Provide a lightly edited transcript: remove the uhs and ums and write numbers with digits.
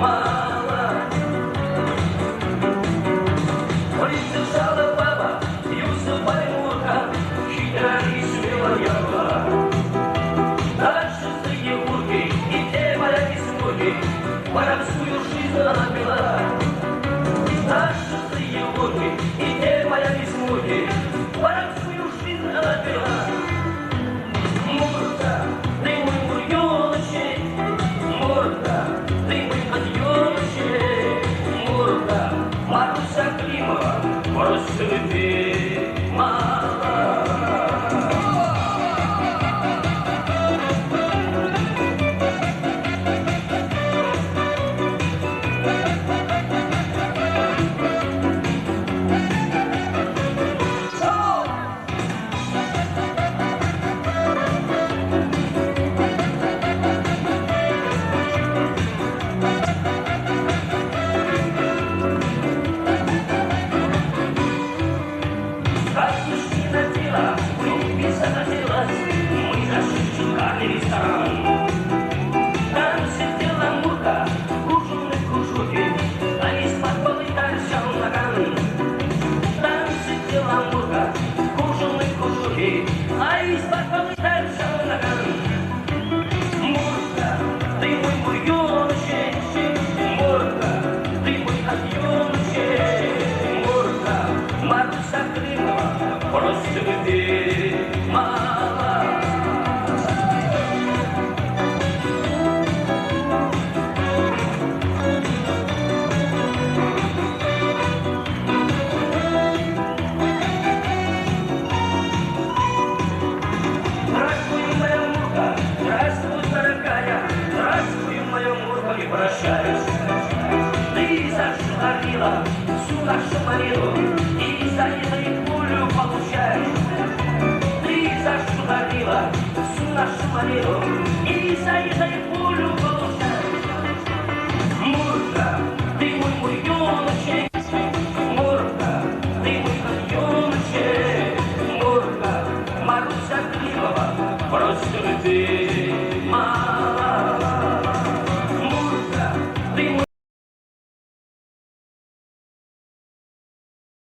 мало. Придержала баба Юсупа Мурка, хитра и смелая была. Дальше за Егоркой и те моя кисмурки воровскую жизнь она пила. Дальше за Егоркой и те моя кисмурки воровскую жизнь она пила. Мурка, ты мой мурёночек, Мурка, ты мой подъёночек, Мурка, Маруся Климова, просто любви мало. Ресторан. Там сидела Мурка, кружевной кружоке, а из-под полы торчал наган. Там сидела Мурка, кружевной кружоке, а из-под полы торчал наган. Мурка, ты мой мурёночек, Мурка, ты мой отъёночек, Мурка, Маруся Климова, просто любви мало. Прощаюсь. Ты зашумарила всю нашу Марину и за язык пулю получаешь. Ты зашумарила всю нашу Марину и за язык